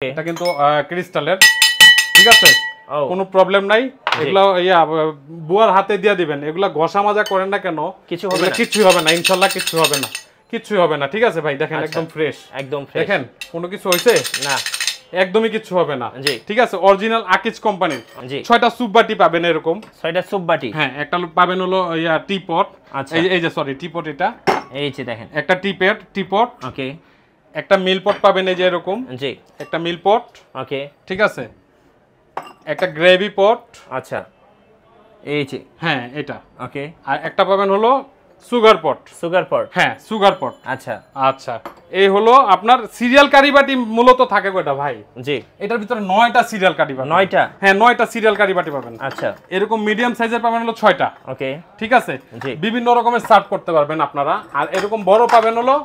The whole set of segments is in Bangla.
এটা কিন্তু ক্রিস্টালের, ঠিক আছে, কোনো প্রবলেম নাই। এগুলো বুয়ার হাতে দিয়ে দিবেন, এগুলা ঘষা মাজা করেন না কেন, কিছুই হবে না ইনশাআল্লাহ, কিছুই হবে না, ঠিক আছে ভাই। দেখেন একদম ফ্রেশ, দেখেন কোনো কিছু হইছে না, একদমই কিছু হবে না, ঠিক আছে। অরিজিনাল আকিজ কোম্পানির 6টা সুপ বাটি পাবেন, এরকম 6টা সুপ বাটি। হ্যাঁ, একটা পাবেন হলো টিপট, এই যে সরি টিপট, এটা এই যে দেখেন একটা টিপট, ওকে। একটা মিল পট পাবেন, এই যে এরকম, জি একটা মিল পট, ওকে, ঠিক আছে। একটা গ্রেভি পট, আচ্ছা এই যে, হ্যাঁ এটা ওকে। আর একটা পাবেন হলো সুগার পট, হ্যাঁ সুগার পট, আচ্ছা আচ্ছা। এই হলো আপনার সিরিয়াল কারি বাটি মূলত থাকে কয়টা ভাই? জি, এটার ভিতরে 9টা সিরিয়াল কারি বাটি। 9টা? হ্যাঁ 9টা সিরিয়াল কারি বাটি পাবেন। আচ্ছা, এরকম মিডিয়াম সাইজের পাবেন হলো 6টা, ওকে, ঠিক আছে। জি, বিভিন্ন রকমের সার্ভ করতে পারবেন আপনারা। আর এরকম বড় পাবেন হলো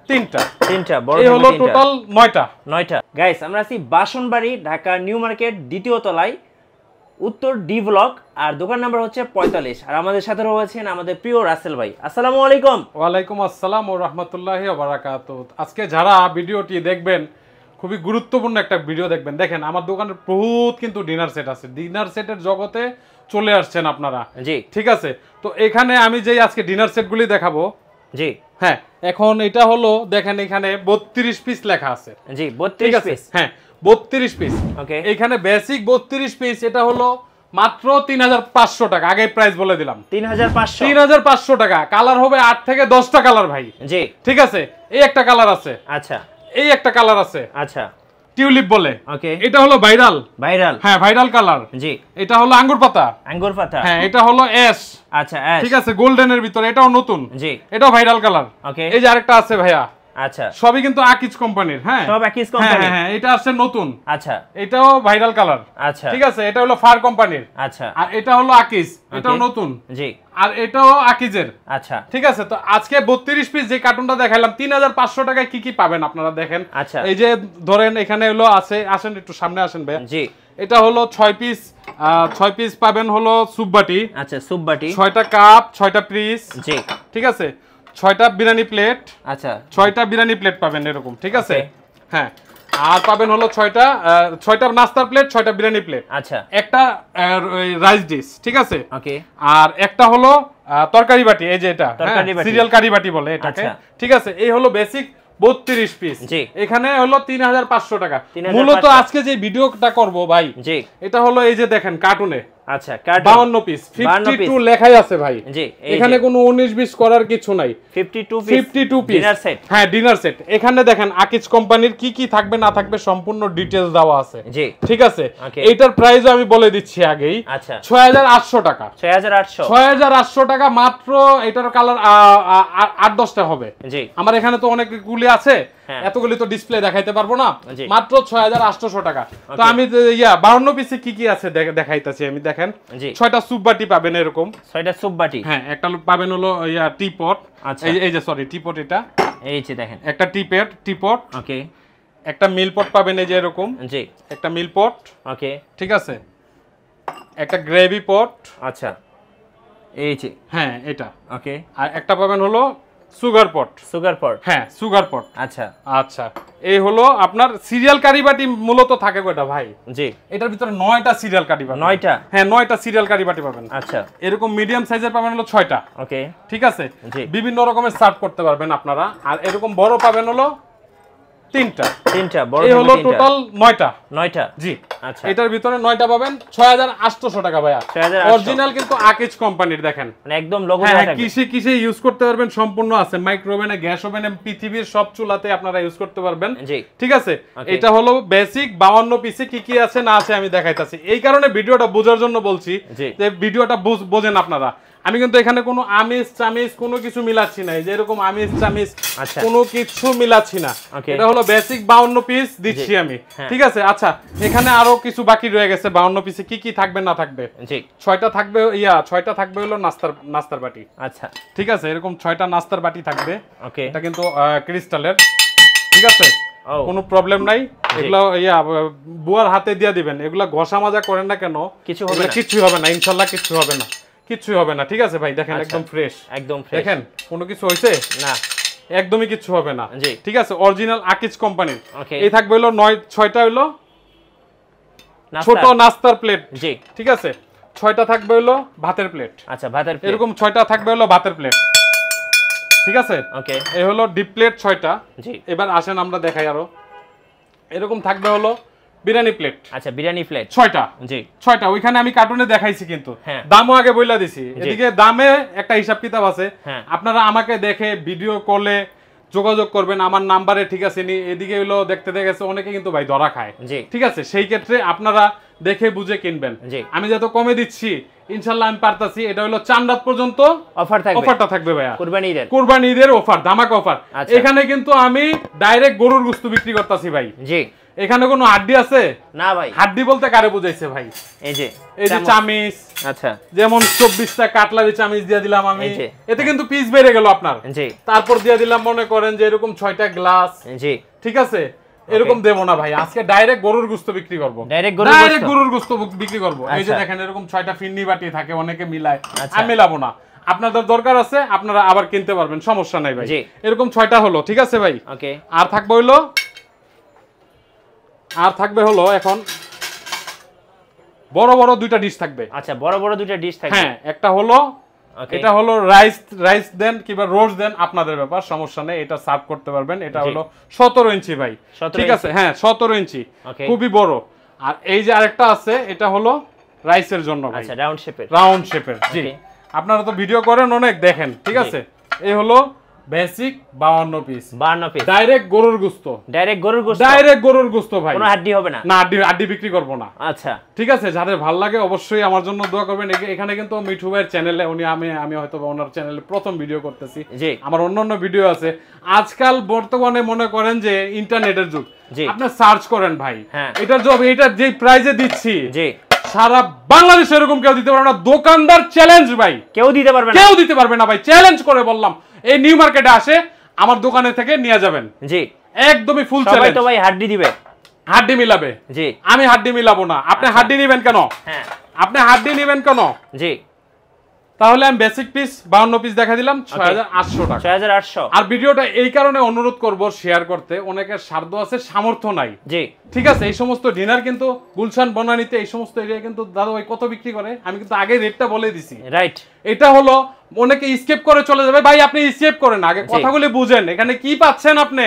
3টা বড়। এই হলো টোটাল 9টা। গাইস, আমরা আছি বাসনবাড়ি, ঢাকা নিউ মার্কেট, দ্বিতীয় তলায়, উত্তর ডি ব্লক, আর দোকান নাম্বার হচ্ছে 45। আর আমাদের সাথে রয়েছেন আমাদের প্রিয় রাসেল ভাই। আসসালামু আলাইকুম। ওয়ালাইকুম আসসালাম ওয়া রাহমাতুল্লাহি ওয়া বারাকাতুহু। আজকে যারা ভিডিওটি দেখবেন, খুবই গুরুত্বপূর্ণ একটা ভিডিও দেখবেন। দেখেন আমার দোকানের বহুত কিন্তু ডিনার সেট আছে, ডিনার সেটের জগতে চলে আসছেন আপনারা, জি ঠিক আছে। তো এখানে আমি যেই আজকে ডিনার সেটগুলি দেখাবো, জি হ্যাঁ, এখন এটা হলো দেখেন এখানে 32 পিস লেখা আছে, জি 32 পিস, হ্যাঁ 32 পিস, ওকে। এখানে বেসিক 32 পিস, এটা হলো মাত্র 3500 টাকা। আগে প্রাইস বলে দিলাম 3500 টাকা। কালার হবে 8 থেকে 10টা কালার ভাই, জি ঠিক আছে। এই একটা কালার আছে, আচ্ছা, এই একটা কালার আছে, আচ্ছা, টিউলিপ বলে, ওকে। এটা হলো ভাইরাল, হ্যাঁ ভাইরাল কালার, জি। এটা হলো আঙ্গুর পাতা, হ্যাঁ। এটা হলো এস, আচ্ছা এস, ঠিক আছে, গোল্ডেনের ভিতরে, এটাও নতুন, জি, এটাও ভাইরাল কালার, ওকে। এই যে আরেকটা আছে ভাইয়া, আচ্ছা, সবই কিন্তু আকিজ কোম্পানির, হ্যাঁ সব আকিজ কোম্পানি, হ্যাঁ এটা আসছে নতুন, আচ্ছা, এটাও ভাইরাল কালার, আচ্ছা ঠিক আছে। এটা হলো ফার কোম্পানির, আচ্ছা। আর এটা হলো আকিজ, এটাও নতুন, জি। আর এটাও আকিজের, আচ্ছা ঠিক আছে। তো আজকে 32 পিস যে কার্টুনটা দেখাইলাম 3500 টাকায় কি কি পাবেন আপনারা দেখেন, আচ্ছা। এই যে ধরেন এখানে হলো আছে, আসেন একটু সামনে আসেন ভাই, জি। এটা হলো 6 পিস পাবেন হলো সুপ বাটি, আচ্ছা সুপ বাটি, 6টা কাপ, 6টা পিস, জি ঠিক আছে। 6টা বিরিয়ানি প্লেট, আচ্ছা 6টা বিরিয়ানি প্লেট পাবেন এরকম, ঠিক আছে, হ্যাঁ। আর পাবেন হলো 6টা নাস্তার প্লেট, 6টা বিরিয়ানি প্লেট, আচ্ছা। একটা রাইস ডিশ, ঠিক আছে, ওকে। আর একটা হলো তরকারি বাটি, এই যে এটা সিরিয়াল কারি বাটি বলে এটাকে, ঠিক আছে। এই হলো বেসিক 32 পিস, এখানে হলো 3500 টাকা। মূলত আজকে যে ভিডিওটা করব ভাই, জি, এটা হলো এই যে দেখেন কার্টুনে, আচ্ছা 52 পিস, 52 লেখাই আছে ভাই, জি। এখানে কোনো 19-20 করার কিছু নাই, 52 পিস ডিনার সেট, হ্যাঁ ডিনার সেট। এখানে দেখেন আকিজ কোম্পানির কি কি থাকবে না থাকবে সম্পূর্ণ ডিটেইলস দেওয়া আছে, জি ঠিক আছে। এইটার প্রাইসও আমি বলে দিচ্ছি আগেই, আচ্ছা 6800 টাকা, 6800 টাকা মাত্র। এটার কালার 8-10টা হবে, জি। আমার এখানে তো অনেকগুলি আছে, এতগুলি তো ডিসপ্লে দেখাইতে পারবো না, মাত্র 6800 টাকা। তো আমি 52 পিসে কি কি আছে দেখাইতাছি আমি, দেখেন 6টা সুপ বাটি পাবেন এরকম, 6টা সুপ বাটি, হ্যাঁ। একটা পাবেন হলো টিপট, আচ্ছা, এই যে সরি টিপট, এটা এই যে দেখেন একটা টিপট, ওকে। একটা মিল পট পাবেন, এই যে এরকম, জি একটা মিল পট, ওকে ঠিক আছে। একটা গ্রেভি পট, আচ্ছা এই যে, হ্যাঁ এটা, ওকে। আর একটা পাবেন হলো সুগার পট, হ্যাঁ সুগার পট, আচ্ছা আচ্ছা। এই হলো আপনার সিরিয়াল কারি বাটি মূলত থাকে কয়টা ভাই? জি, এটার ভিতরে 9টা সিরিয়াল কারি বাটি, 9টা, হ্যাঁ 9টা সিরিয়াল কারি বাটি পাবেন, আচ্ছা। এরকম মিডিয়াম সাইজের পাবেন হলো 6টা, ওকে ঠিক আছে। বিভিন্ন রকমের সার্ভ করতে পারবেন আপনারা। আর এরকম বড় পাবেন হলো 3টা বড়। এই হলো টোটাল 9টা, জি আচ্ছা। এটার ভিতরে 9টা পাবেন 6800 টাকা ভাইয়া, অরিজিনাল কিন্তু আকিজ কোম্পানির, দেখেন মানে একদম লোগো দেওয়া থাকবে। কিসে ইউজ করতে পারবেন সম্পূর্ণ আছে, মাইক্রোওভেনে, গ্যাস ওভেনে, পৃথিবীর সব চুলাতে আপনারা ইউজ করতে পারবেন, জি ঠিক আছে। এটা হলো বেসিক 52 পিসে কি কি আছে না আছে আমি দেখাইতাছি। এই কারণে ভিডিওটা বোঝার জন্য বলছি, যে ভিডিওটা বোঝেন আপনারা। আমি কিন্তু এখানে কোনো আমিষ চামিজ কোনো কিছু মিলাচ্ছি না, এই যে এরকম আমিষ চামিজ কোনো কিছু মিলাচ্ছি না। এটা হলো বেসিক 52 পিস দিচ্ছি আমি, ঠিক আছে। আচ্ছা, এখানে আরো কিছু বাকি রয়ে গেছে 52 পিসে কি কি থাকবে না থাকবে, জি 6টা থাকবে, 6টা থাকবে হলো নাস্তার বাটি, আচ্ছা ঠিক আছে। এরকম 6টা নাস্তার বাটি থাকবে, ওকে। এটা কিন্তু ক্রিস্টালের, ঠিক আছে, কোনো প্রবলেম নাই। এগুলো বুয়ার হাতে দিয়ে দিবেন, এগুলা ঘষা মাজা করেন না কেন, কিছুই হবে না ইনশাআল্লাহ, কিছুই হবে না, ঠিক আছে ভাই। দেখেন একদম ফ্রেশ, দেখেন কোনো কিছু হইছে না, একদমই কিছু হবে না। জি ঠিক আছে, অরিজিনাল আকিজ কোম্পানির। ওকে, এই থাকবে হলো 6টা হলো ছোট নাস্তার প্লেট। জি ঠিক আছে, 6টা থাকবে হলো ভাতের প্লেট। আচ্ছা, ভাতের প্লেট, এরকম 6টা থাকবে হলো ভাতের প্লেট। ঠিক আছে, ওকে, এই হলো ডিপ প্লেট 6টা। জি এবার আসেন আমরা দেখাই আরো। এরকম থাকবে হলো বিরিয়ানি প্লেট। আচ্ছা, বিরিয়ানি প্লেট 6টা। জি 6টা, ওইখানে আমি কার্টুনে দেখাইছি কিন্তু হ্যাঁ, দামও আগে বইলা দিছি। এদিকে দামে একটা হিসাব কিতাব আছে, হ্যাঁ, আপনারা আমাকে দেখে ভিডিও কলে যোগাযোগ করবেন আমার নাম্বারে। ঠিক আছে, এদিকে হলো দেখতে দেখেছে অনেকে কিন্তু ভাই ধরা খায়। জি ঠিক আছে, সেই ক্ষেত্রে আপনারা দেখে বুঝে কিনবেন। জি আমি যত কমে দিচ্ছি ইনশাআল্লাহ আমি পারতাছি। এটা হলো চাঁদ পর্যন্ত অফার থাকবে, অফারটা থাকবে ভাইয়া, কুরবানি ঈদের অফার, ধামাকা অফার। এখানে কিন্তু আমি ডাইরেক্ট গরুর গোশত বিক্রি করতেছি ভাই। জি, এখানে কোনো হাড্ডি আছে না ভাই? হাড্ডি বলতে কারে বুঝাইছে ভাই? এই যে চামিচ, আচ্ছা, যেমন 24টা কাটলারি চামিচ দিয়ে দিলাম আমি, এতে কিন্তু পিস বেড়ে গেল আপনার। জি, তারপর দিয়ে দিলাম মনে করেন যে এরকম 6টা গ্লাস। জি, ঠিক আছে, এরকম দেব না ভাই, আজকে ডাইরেক্ট গরুর গোশত বিক্রি করব, ডাইরেক্ট গরুর গোশত বিক্রি করব। এই যে দেখেন এরকম 6টা ফিন্নি বাটি থাকে, অনেকে মিলায়, আমি মিলাবো না। আপনাদের দরকার আছে আপনারা আবার কিনতে পারবেন, সমস্যা নাই ভাই। এরকম 6টা হলো, ঠিক আছে ভাই। ওকে, আর থাকবে হলো এখন বড় বড় 2টা ডিশ থাকবে। আচ্ছা, বড় বড় 2টা ডিশ থাকবে। হ্যাঁ, একটা হলো এটা হলো রাইস দেন কিংবা রোস্ট দেন, আপনাদের ব্যাপার, সমস্যা নেই, এটা সার্ভ করতে পারবেন। এটা হলো 17 ইঞ্চি ভাই। ঠিক আছে, হ্যাঁ 17 ইঞ্চি, খুবই বড়। আর এই যে আরেকটা আছে, এটা হলো রাইসের জন্য ভাই। আচ্ছা, রাউন্ড শেপের। জি, আপনারা তো ভিডিও করেন অনেক, দেখেন। ঠিক আছে, এই হলো বেসিক 52 পিস ডাইরেক্ট গরুর গোশত, ডাইরেক্ট গরুর গোশত ভাই, কোনো হাড্ডি হবে না। না, হাড্ডি বিক্রি করব না। আচ্ছা, ঠিক আছে, যাদের ভালো লাগে অবশ্যই আমার জন্য দোয়া করবেন। এখানে কিন্তু মিঠু ভাইয়ের চ্যানেলে আমি হয়তো ওনার চ্যানেলে প্রথম ভিডিও করতেছি, আমার অন্যান্য ভিডিও আছে। আজকাল বর্তমানে মনে করেন যে ইন্টারনেটের যুগ, আপনি সার্চ করেন ভাই, এটার যে প্রাইজে দিচ্ছি সারা বাংলাদেশ এরকম কেউ দিতে পারবে না। দোকানদার চ্যালেঞ্জ ভাই, কেউ দিতে পারবে না ভাই, চ্যালেঞ্জ করে বললাম। এই নিউ মার্কেটে আসে আমার দোকানে থেকে নিয়ে যাবেন। জি, একদমই ফুল চ্যালেঞ্জ। সবাই তো ভাই হাড্ডি দিবে, হাড্ডি মিলাবে। জি, আমি হাড্ডি মিলাবো না। আপনি হাড্ডি নেবেন কেন? হ্যাঁ, আপনি হাড্ডি নেবেন কেন? জি, তাহলে আমি বেসিক পিস 52 পিস দেখা দিলাম 6800 টাকা, 6800। আর ভিডিওটা এই কারণে অনুরোধ করব শেয়ার করতে, অনেকের সাধ্য আছে, সামর্থ্য নাই। জি, ঠিক আছে, এই সমস্ত ডিনার কিন্তু গুলশান বনানীতে এই সমস্ত এরিয়া কিন্তু দাদা ওই কত বিক্রি করে, আমি কিন্তু আগে রেটটা বলে দিছি। রাইট, এটা হলো অনেকে স্কেপ করে চলে যাবে। ভাই আপনি স্কেপ করেন, আগে কথাগুলি বুঝেন, এখানে কি পাচ্ছেন আপনি।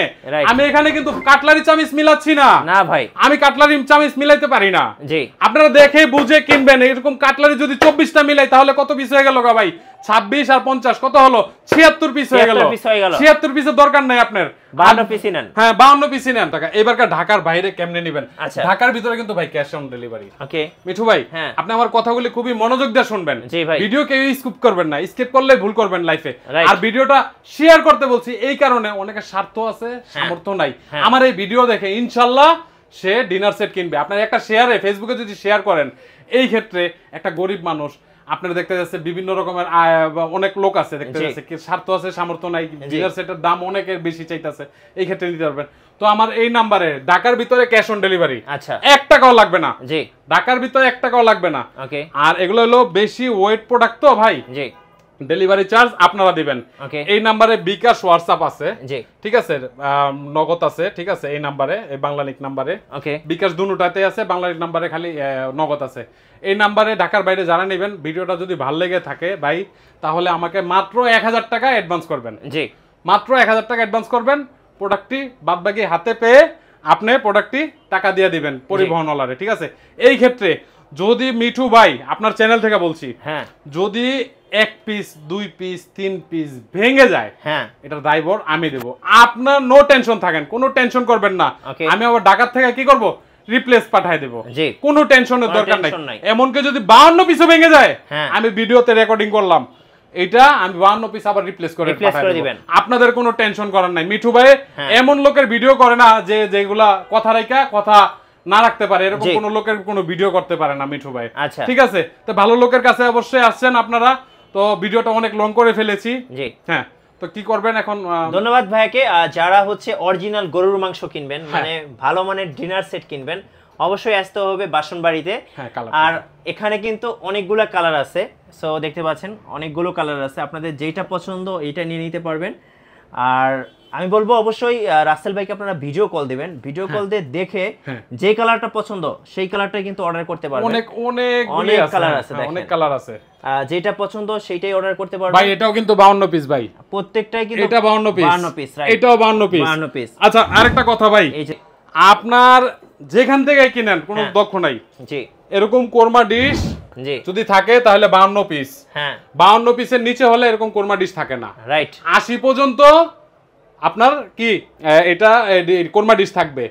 আমি এখানে কিন্তু কাটলারি চামিচ মিলাচ্ছি না। না ভাই, আমি কাটলারি চামিচ মিলাইতে পারি না। জি, আপনারা দেখে বুঝে কিনবেন। এরকম কাটলারি যদি 24টা মিলাই তাহলে কত পিস হয়ে গেল ভাই? 26 আর 50 কত হলো? 76 পিস হয়ে গেল। 76 পিসের দরকার নাই আপনার, 52 পিসই নেন। হ্যাঁ, 52 পিসই নেন। টাকা এবারকার ঢাকার বাইরে কেমনে নেবেন? ঢাকার ভিতরে কিন্তু ভাই ক্যাশ অন ডেলিভারি। ওকে মিঠু ভাই, আপনি আমার কথাগুলি খুবই মনোযোগ দিয়ে শুনবেন। ভিডিও কেউ স্কিপ করবেন না, স্কিপ করলে ভুল করবেন লাইফে। আর ভিডিওটা শেয়ার করতে বলছি এই কারণে, অনেকের স্বার্থ আছে, সামর্থ্য নাই। আমার এই ভিডিও দেখে ইনশাআল্লাহ সে ডিনার সেট কিনবে। আপনার একটা শেয়ারে, ফেসবুকে যদি শেয়ার করেন, এই ক্ষেত্রে একটা গরিব মানুষ আপনারা দেখতে যাচ্ছে, বিভিন্ন রকমের অনেক লোক আছে দেখতে যাচ্ছে, স্বার্থ আছে, সামর্থ্য নাই, ডিনার সেটের দাম অনেকের বেশি চাইতেছে, এই ক্ষেত্রে নিতে পারবেন। তো আমার এই নাম্বারে ঢাকার ভিতরে ক্যাশ অন ডেলিভারি। আচ্ছা, 1 টাকাও লাগবে না। জি, ঢাকার ভিতরে 1 টাকাও লাগবে না। ওকে, আর এগুলো হলো বেশি ওয়েট প্রোডাক্ট তো ভাই। জি, ডেলিভারি চার্জ আপনারা দিবেন। এই নাম্বারে বিকাশ, হোয়াটসঅ্যাপ আছে। জি, ঠিক আছে, নগদ আছে। ঠিক আছে, এই নাম্বারে, এই বাংলালিংক নাম্বারে। ওকে, বিকাশ দুটোটাতে আছে, বাংলালিংক নাম্বারে খালি নগদ আছে। এই নাম্বারে ঢাকার বাইরে যারা নেবেন, ভিডিওটা যদি ভালো লেগে থাকে ভাই, তাহলে আমাকে মাত্র 1000 টাকা অ্যাডভান্স করবেন। জি, মাত্র 1000 টাকা অ্যাডভান্স করবেন। প্রোডাক্টটি বাদবাকি হাতে পেয়ে আপনি প্রোডাক্টটি টাকা দিয়ে দিবেন পরিবহনওয়ালারে। ঠিক আছে, এই ক্ষেত্রে যদি মিঠু ভাই আপনার চ্যানেল থেকে বলছি, হ্যাঁ, যদি 1 পিস 2 পিস 3 পিস ভেঙে যায়, হ্যাঁ, এটার দায়ভার আমি দেব। আপনার নো টেনশন থাকেন, কোনো টেনশন করবেন না। আমি আবার ঢাকা থেকে কি করব, রিপ্লেস পাঠিয়ে দেব। কোনো টেনশনের দরকার নাই। এমনকি যদি 52 পিসও ভেঙে যায়, আমি ভিডিওতে রেকর্ডিং করলাম, এটা আমি 52 পিস আবার রিপ্লেস করে দিবেন। আপনাদের কোনো টেনশন করার নাই। মিঠু ভাই এমন লোকের ভিডিও করে না যে যেগুলা কথা রাখা কথা না রাখতে পারে, এরকম কোন লোকের কোনো ভিডিও করতে পারে না মিঠু ভাই। ঠিক আছে, তো ভালো লোকের কাছে অবশ্যই আসছেন আপনারা। তো ভিডিওটা অনেক লং করে ফেলেছি। জি, হ্যাঁ, তো কি করবেন এখন? ধন্যবাদ ভাইকে। যারা হচ্ছে অরিজিনাল গরুর মাংস কিনবেন, মানে ভালো মানের ডিনার সেট কিনবেন, অবশ্যই আসতে হবে বাসনবাড়িতে। আর এখানে কিন্তু অনেকগুলো কালার আছে, সো দেখতে পাচ্ছেন অনেকগুলো কালার আছে, আপনাদের যেটা পছন্দ এইটা নিয়ে নিতে পারবেন। আর আমি বলবো অবশ্যই রাসেল ভাইকে আপনারা ভিডিও কল দিবেন, ভিডিও কল দিয়ে দেখে যে কালারটা পছন্দ সেই কালারটাই কিন্তু অর্ডার করতে পারবেন। অনেক কালার আছে, অনেক কালার আছে, যেটা পছন্দ সেইটাই অর্ডার করতে পারবেন ভাই। এটাও কিন্তু 52 পিস ভাই, প্রত্যেকটাই কিন্তু এটা 52 পিস, 52 পিস, রাইট, এটাও 52 পিস। আচ্ছা আরেকটা কথা ভাই, এই যে আপনার যেখান থেকে কিনেন কোনো দক্ষ নাই, জি, এরকম কোরমা ডিশ যদি থাকে তাহলে 52 পিস, হ্যাঁ 52 পিসের নিচে হলে এরকম কোরমা ডিশ থাকে না, রাইট। 80 পর্যন্ত আপনার কি এটা কোরমা ডিশ থাকবে।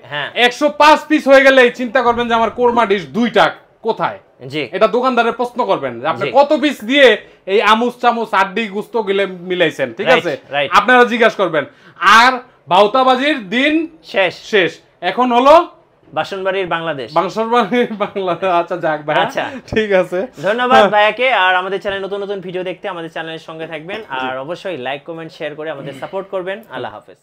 105 পিস হয়ে গেলে চিন্তা করবেন যে আমার কোরমা ডিশ দুইটা কোথায়, জি, এটা দোকানদারের প্রশ্ন করবেন যে আপনি কত পিস দিয়ে এই আমুস চামচ আড্ডি গুস্ত গিলে মিলাইছেন, ঠিক আছে, আপনারা জিজ্ঞাসা করবেন। আর বাউতাবাজির দিন শেষ এখন হলো বাসনবাড়ির বাংলাদেশ, বাসনবাড়ির বাংলাদেশ। আচ্ছা যাক ভাই, আচ্ছা ঠিক আছে, ধন্যবাদ ভাইয়াকে। আর আমাদের চ্যানেলে নতুন নতুন ভিডিও দেখতে আমাদের চ্যানেলের সঙ্গে থাকবেন, আর অবশ্যই লাইক কমেন্ট শেয়ার করে আমাদের সাপোর্ট করবেন। আল্লাহ হাফেজ।